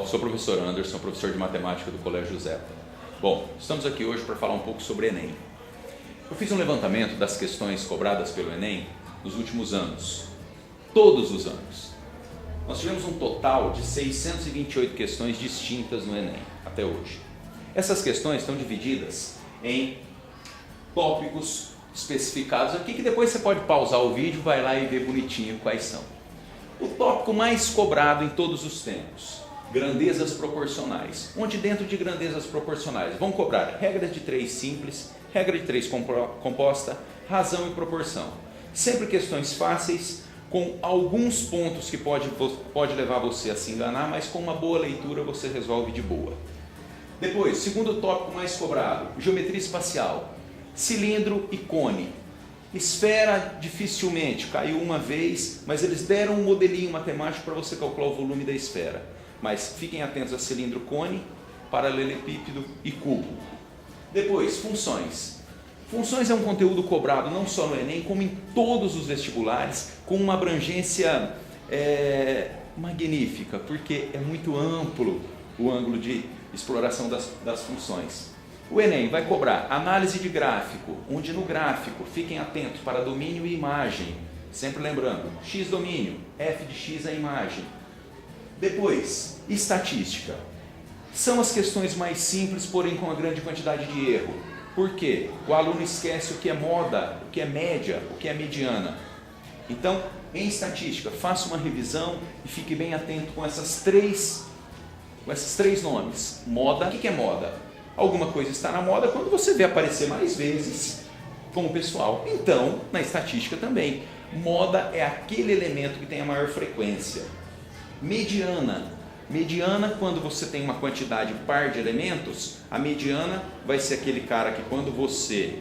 sou o professor Anderson, professor de matemática do Colégio Zeta. Bom, estamos aqui hoje para falar um pouco sobre Enem. Eu fiz um levantamento das questões cobradas pelo Enem nos últimos anos, todos os anos. Nós tivemos um total de 628 questões distintas no Enem, até hoje. Essas questões estão divididas em tópicos especificados aqui, que depois você pode pausar o vídeo, vai lá e ver bonitinho quais são. O tópico mais cobrado em todos os tempos, grandezas proporcionais. Onde dentro de grandezas proporcionais vão cobrar regras de 3 simples, regra de 3 composta, razão e proporção. Sempre questões fáceis, com alguns pontos que pode levar você a se enganar, mas com uma boa leitura você resolve de boa. Depois, segundo tópico mais cobrado, geometria espacial, cilindro e cone. Esfera dificilmente, caiu uma vez, mas eles deram um modelinho matemático para você calcular o volume da esfera. Mas fiquem atentos a cilindro, cone, paralelepípedo e cubo. Depois, funções. Funções é um conteúdo cobrado não só no Enem, como em todos os vestibulares, com uma abrangência magnífica, porque é muito amplo o ângulo de exploração das funções. O Enem vai cobrar análise de gráfico, onde no gráfico, fiquem atentos para domínio e imagem, sempre lembrando, x domínio, f de x é imagem. Depois, estatística. São as questões mais simples, porém com uma grande quantidade de erro. Por quê? O aluno esquece o que é moda, o que é média, o que é mediana. Então, em estatística, faça uma revisão e fique bem atento com esses três nomes. Moda, o que é moda? Alguma coisa está na moda quando você vê aparecer mais vezes com o pessoal. Então, na estatística também, moda é aquele elemento que tem a maior frequência. Mediana. Mediana, quando você tem uma quantidade par de elementos, a mediana vai ser aquele cara que quando você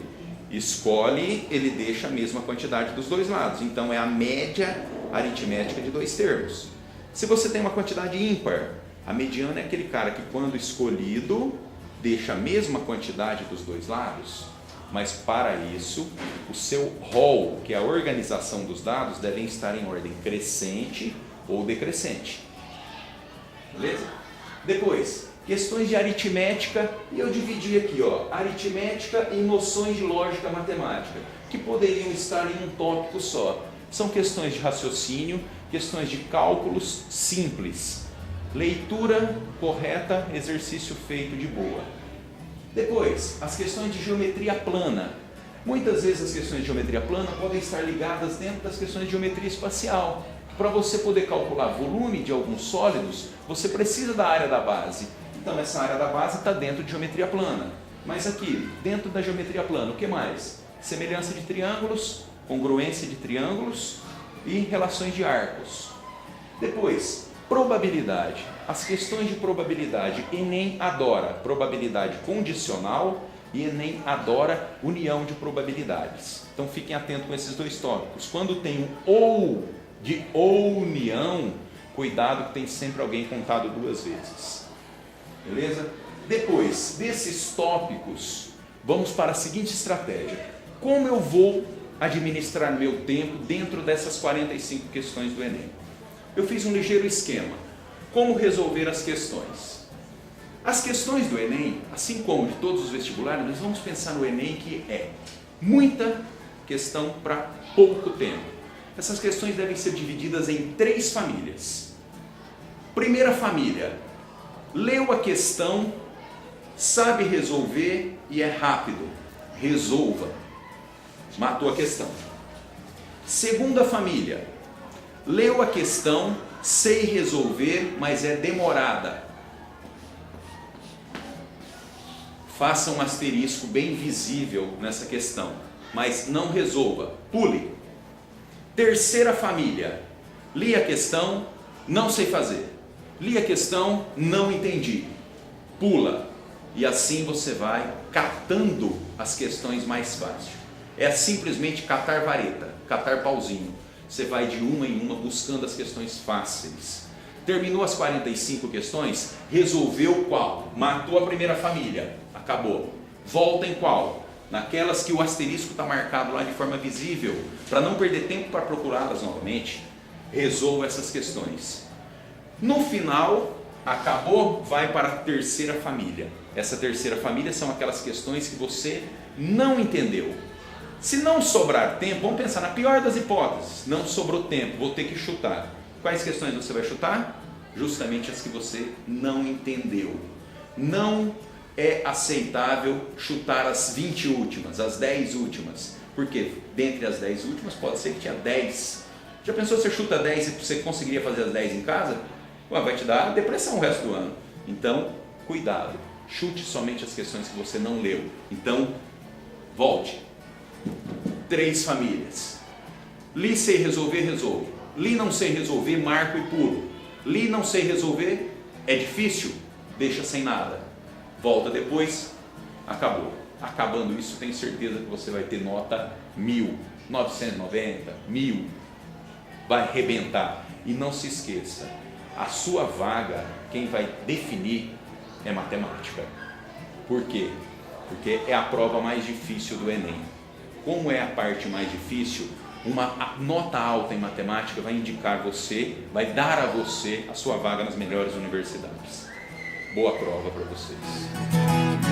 escolhe, ele deixa a mesma quantidade dos dois lados. Então, é a média aritmética de dois termos. Se você tem uma quantidade ímpar, a mediana é aquele cara que quando escolhido, deixa a mesma quantidade dos dois lados, mas para isso, o seu rol, que é a organização dos dados, devem estar em ordem crescente ou decrescente. Beleza? Depois, questões de aritmética, e eu dividi aqui, aritmética e noções de lógica matemática, que poderiam estar em um tópico só. São questões de raciocínio, questões de cálculos simples. Leitura correta, exercício feito de boa. Depois, as questões de geometria plana. Muitas vezes as questões de geometria plana podem estar ligadas dentro das questões de geometria espacial. Para você poder calcular volume de alguns sólidos, você precisa da área da base. Então essa área da base está dentro de geometria plana. Mas aqui, dentro da geometria plana, o que mais? Semelhança de triângulos, congruência de triângulos e relações de arcos. Depois, probabilidade. As questões de probabilidade, Enem adora probabilidade condicional e Enem adora união de probabilidades. Então fiquem atentos com esses dois tópicos. Quando tem um ou de união, cuidado que tem sempre alguém contado 2 vezes. Beleza? Depois desses tópicos, vamos para a seguinte estratégia. Como eu vou administrar meu tempo dentro dessas 45 questões do Enem? Eu fiz um ligeiro esquema. Como resolver as questões? As questões do Enem, assim como de todos os vestibulares, nós vamos pensar no Enem que é muita questão para pouco tempo. Essas questões devem ser divididas em 3 famílias. Primeira família, leu a questão, sabe resolver e é rápido. Resolva. Matou a questão. Segunda família, leu a questão, sei resolver, mas é demorada. Faça um asterisco bem visível nessa questão, mas não resolva, pule. Terceira família, li a questão, não sei fazer. Li a questão, não entendi. Pula. E assim você vai catando as questões mais fáceis. É simplesmente catar vareta, catar pauzinho. Você vai de uma em uma buscando as questões fáceis. Terminou as 45 questões, resolveu qual? Matou a primeira família, acabou. Volta em qual? Naquelas que o asterisco está marcado lá de forma visível, para não perder tempo para procurá-las novamente. Resolva essas questões. No final, Acabou, vai para a terceira família. Essa terceira família são aquelas questões que você não entendeu. Se não sobrar tempo, vamos pensar na pior das hipóteses, não sobrou tempo, vou ter que chutar. Quais questões você vai chutar? Justamente as que você não entendeu. Não é aceitável chutar as 20 últimas, as 10 últimas. Porque dentre as 10 últimas pode ser que tinha 10. Já pensou se você chuta 10 e você conseguiria fazer as 10 em casa? Ué, vai te dar depressão o resto do ano. Então, cuidado. Chute somente as questões que você não leu. Então, volte. 3 famílias. Li, sei resolver, resolvo. Li, não sei resolver, marco e pulo. Li, não sei resolver, é difícil, deixa sem nada. Volta depois, acabou. Acabando isso, tenho certeza que você vai ter nota 1000, 990, 1000. Vai arrebentar. E não se esqueça, a sua vaga, quem vai definir é matemática. Por quê? Porque é a prova mais difícil do Enem. Como é a parte mais difícil, uma nota alta em matemática vai indicar você, vai dar a você a sua vaga nas melhores universidades. Boa prova para vocês.